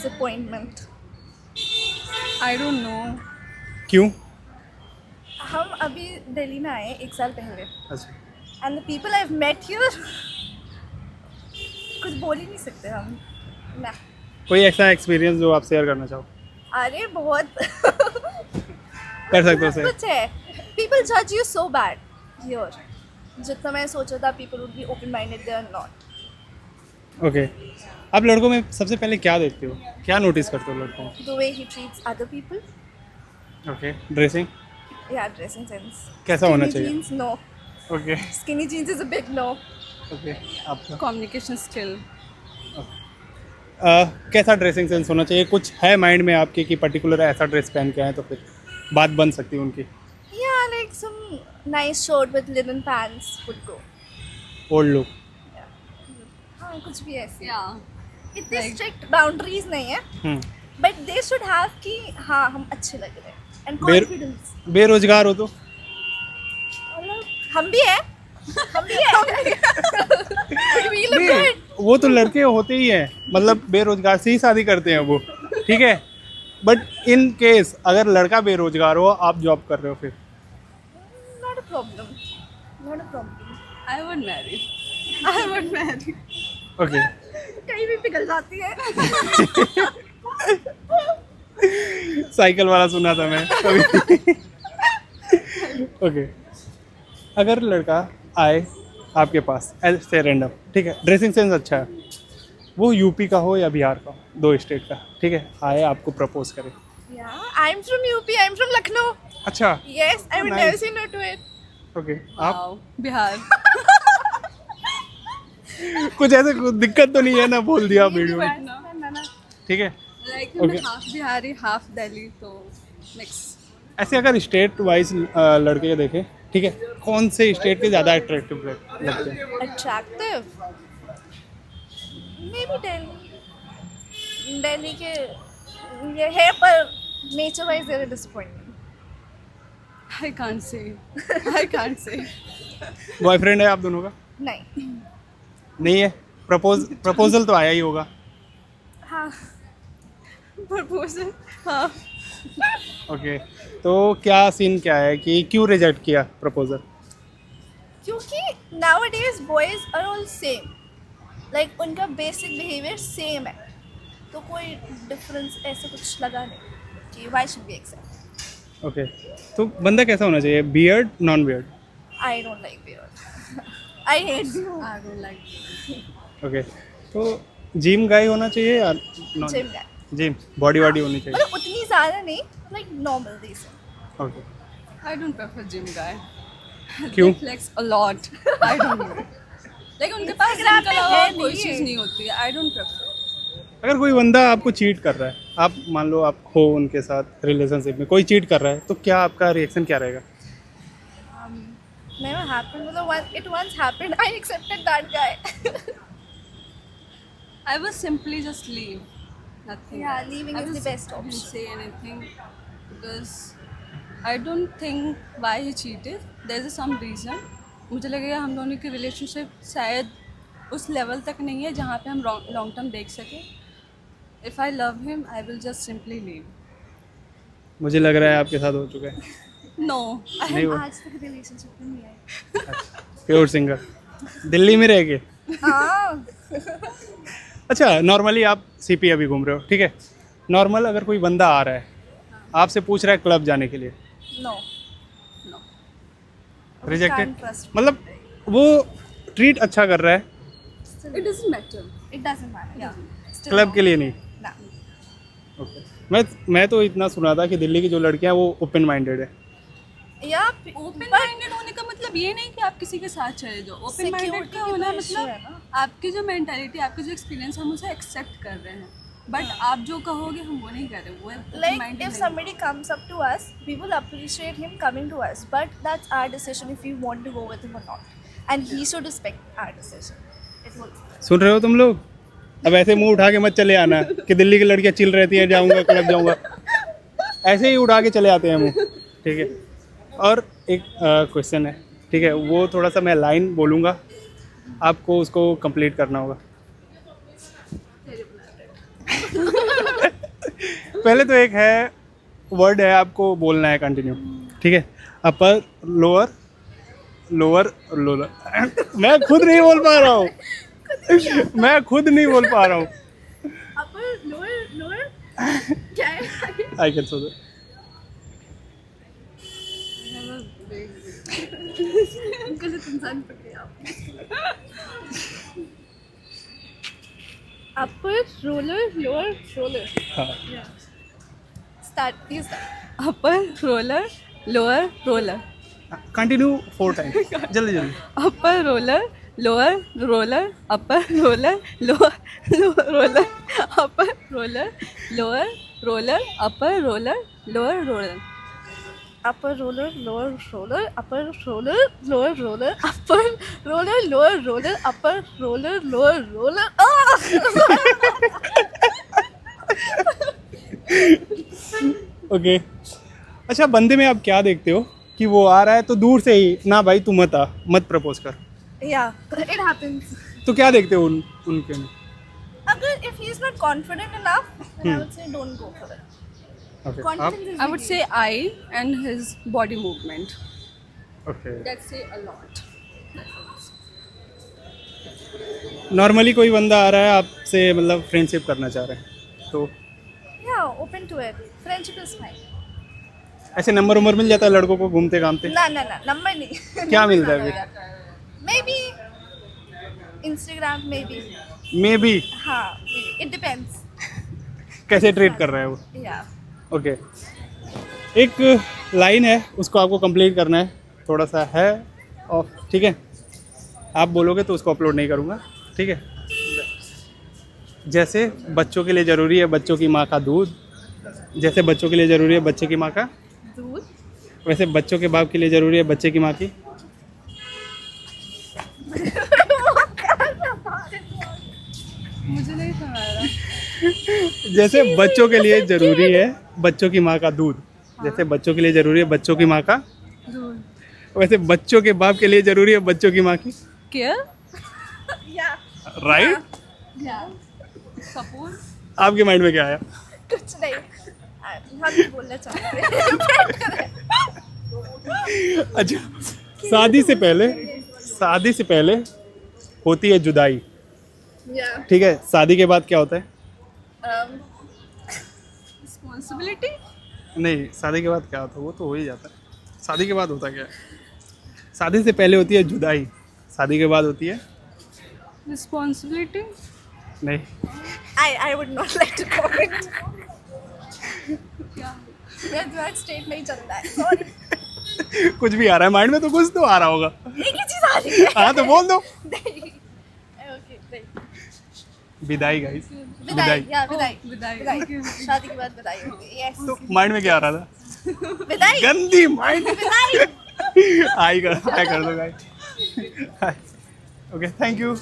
disappointment. I don't no. क्यों? हम अभी दिल्ली में आए 1 साल पहले अच्छा, and the people I've met here कुछ बोल ही नहीं सकते हम ना. कोई ऐसा एक्सपीरियंस जो आप शेयर करना चाहो? अरे बहुत कर सकते हो शेयर? कुछ है. People judge you so bad here. जितना मैं सोचा था people would be open minded, they are not. Okay, आप लड़कों में सबसे पहले क्या देखते हो, क्या नोटिस करते हो लड़कों में? The way he treats other people. Okay, dressing Yeah, dressing sense. कैसा होना Skinny चाहिए? jeans, no. Okay Skinny jeans is a big no. Okay, आपका कम्युनिकेशन स्किल. कैसा ड्रेसिंग सेंस होना चाहिए? कुछ है माइंड में आपके कि पर्टिकुलर ऐसा ड्रेस पहन के आए तो फिर बात बन सकती है उनकी? Yeah, like some nice shirt with linen pants would go. Old look. हाँ कुछ भी ऐसे. या इतने Like- strict boundaries नहीं है. But they should have कि हाँ हम अच्छे लग रहे हैं. And confidence. बेरोजगार हो तो? मतलब हम भी हैं. हम भी हैं. We look नहीं, good. वो तो लड़के होते ही हैं, मतलब बेरोजगार से ही शादी करते हैं वो, ठीक है. बट इन केस अगर लड़का बेरोजगार हो, आप जॉब कर रहे हो, फिर Not a problem. Not a problem. I would marry. I would marry. Okay. कहीं भी पिघल जाती है. साइकिल वाला सुना था मैं कभी. ओके, अगर लड़का आए आपके पास ऐसे रैंडम, ठीक है, ड्रेसिंग सेंस अच्छा है, वो यूपी का हो या बिहार का हो, 2 स्टेट का, ठीक है, आए आपको प्रपोज करे. Yeah, I'm from UP. I'm from Lucknow. अच्छा, Yes, I would Nice. never say no to it. Okay. आप वाओ. बिहार. कुछ ऐसे दिक्कत तो नहीं है ना, बोल दिया वीडियो में, ना. ठीक है. Like Okay. Half Bihari half Delhi तो मिक्स. ऐसे अगर स्टेट वाइज लड़के देखें, ठीक है, कौन से स्टेट के ज़्यादा अट्रैक्टिव लगते हैं? Attractive. Maybe Delhi. Delhi के ये है पर nature wise they're disappointing. I can't say. I can't say. Boyfriend है आप दोनों का? नहीं. नहीं है. प्रपोजल तो आया ही होगा. हाँ. प्रपोजल. हाँ. ओके, तो क्या सीन क्या है कि क्यों रिजेक्ट किया प्रपोजल? क्योंकि nowadays boys are all same. Like उनका basic behavior same है. तो कोई difference ऐसे कुछ लगा नहीं कि why should we accept? Okay, तो बंदा कैसा होना चाहिए, beard non beard? I don't like beard. I hate beard. I don't like. Okay, तो जिम गाय होना चाहिए या non Gym guy. Gym? Body वाडी होनी चाहिए. मतलब उतनी ज़्यादा नहीं. Like normal decent. Okay, I don't prefer gym guy. क्यों? Flex a lot. I don't know. Like उनके पास Instagram जिम के पे अलावा है कोई नहीं चीज़ है. नहीं होती है. आई डोंट प्रेफर. अगर कोई बंदा आपको चीट कर रहा है, आप मान लो आप हो उनके साथ रिलेशनशिप में, कोई चीट कर रहा है, तो क्या आपका रिएक्शन क्या रहेगा? Never happened. मतलब it once happened. I accepted that guy. I was simply just leave. Nothing. Yeah, else. leaving I is the was- best I didn't option. say anything because I don't think why he cheated. There's some reason. मुझे लगेगा हम दोनों की relationship शायद उस level तक नहीं है जहाँ पे हम लॉन्ग टर्म देख सकें. If I love him, I will just simply leave. मुझे लग रहा है आपके साथ हो चुका है. No. नहीं हो? आज तक relationship में नहीं आए. प्योर सिंगल, दिल्ली में रह के. हाँ. अच्छा, नॉर्मली आप सीपी अभी घूम रहे हो, ठीक है, नॉर्मल अगर कोई बंदा आ रहा है आपसे पूछ रहा है क्लब जाने के लिए, No. No. Rejected? Can't trust. मतलब वो ट्रीट अच्छा कर रहा है, It doesn't matter. It doesn't matter. Yeah. Still club no. के लिए नहीं. Nah. ओके, मैं तो इतना सुना था कि दिल्ली की जो लड़कियां हैं वो ओपन माइंडेड है. Yeah. ओपन माइंडेड होने का मतलब ये नहीं कि आप किसी के साथ चले जाओ. ओपन माइंडेड Security का की होना तो issue है मतलब ना. आपकी जो मेंटालिटी, आपकी जो एक्सपीरियंस, हम उसे एक्सेप्ट कर रहे हैं. बट आप जो कहोगे हम वो नहीं कर रहे. वो open Like minded if नहीं. somebody comes up to us, we will appreciate him coming to us. But that's our decision if we want to go with him or not. And he should respect our decision. It will. सुन रहे हो तुम लोग? अब ऐसे मुंह उठा के मत चले आना कि दिल्ली की लड़कियां चिल रहती हैं, जाऊंगा क्लब जाऊंगा, ऐसे ही उठा के चले आते हैं मुंह, ठीक है. और एक क्वेश्चन है, ठीक है, वो थोड़ा सा मैं लाइन बोलूँगा, आपको उसको कंप्लीट करना होगा. पहले तो एक है वर्ड है, आपको बोलना है कंटिन्यू, ठीक है? अपर लोअर लोअर लोअर मैं खुद नहीं बोल पा रहा हूँ मैं खुद नहीं बोल पा रहा हूँ। अपर लोअर लोअर क्या है? आई कैन सो गलत इंसान पकड़े आप। Upper roller lower roller. हाँ start please start. Upper roller lower roller, continue 4 times जल्दी जल्दी। Upper roller lower roller, upper roller lower roller, upper roller lower roller, upper roller lower roller, upper roller lower roller, upper roller lower roller, upper roller lower roller, upper roller lower roller. Okay अच्छा, बंदे में आप क्या देखते हो कि वो आ रहा है तो दूर से ही ना भाई तू मत आ, मत प्रपोज कर, Yeah, it happens. तो क्या देखते हो उनके में? अगर if he is not confident enough, then I would say don't go for it. Okay आप Confidence is I would say eye and his body movement. Okay That say a lot. Normally कोई बंदा आ रहा है आपसे, मतलब friendship करना चाह रहा है, तो yeah, open to it. Friendship is fine. ऐसे नंबर उम्र मिल जाता है लड़कों को घूमते घामते? ना ना ना नंबर नहीं। क्या मिलता है फिर? Maybe Instagram maybe. May be हाँ maybe. It depends. कैसे ट्रीट कर रहा है वो? Yeah. ओके एक लाइन है, उसको आपको कंप्लीट करना है, थोड़ा सा है ऑफ, ठीक है? आप बोलोगे तो उसको अपलोड नहीं करूँगा, ठीक है? जैसे बच्चों के लिए ज़रूरी है बच्चों की माँ का दूध, जैसे बच्चों के लिए ज़रूरी है बच्चे की माँ का दूध। वैसे बच्चों के बाप के लिए ज़रूरी है बच्चे की माँ की मुझे नहीं समझ रहा। जैसे बच्चों के लिए ज़रूरी है बच्चों की माँ का दूध, जैसे बच्चों के लिए ज़रूरी है बच्चों की माँ का, दूध, वैसे बच्चों के बाप के लिए ज़रूरी है बच्चों की माँ की। Care, Yeah. Right? Yeah. Support. आपके माइंड में क्या आया? कुछ नहीं। हम भी बोलना चाहते हैं। अच्छा, शादी से पहले होती है जुदाई, Yeah. ठीक है? शादी के बाद क्या होता है? रिस्पॉन्सिबिलिटी, नहीं, शादी के बाद क्या होता है वो तो हो ही जाता है। शादी के बाद होता क्या है? शादी से पहले होती है जुदाई, शादी के बाद होती है रिस्पॉन्सिबिलिटी, नहीं। I would not like to comment. मेरा दिमाग स्ट्रेट नहीं चलता है। Sorry. कुछ भी आ रहा है माइंड में, तो कुछ तो आ रहा होगा। एक ही चीज आ रही है। हाँ तो बोल दो। नहीं। Okay, नहीं। विदाई गाइस, विदाई। या विदाई। विदाई। विदाई। शादी के बाद विदाई होगी। Yes. तो माइंड में क्या आ रहा था? विदाई। गंदी माइंड। विदाई। हाई कर दो गाइस। Okay thank you.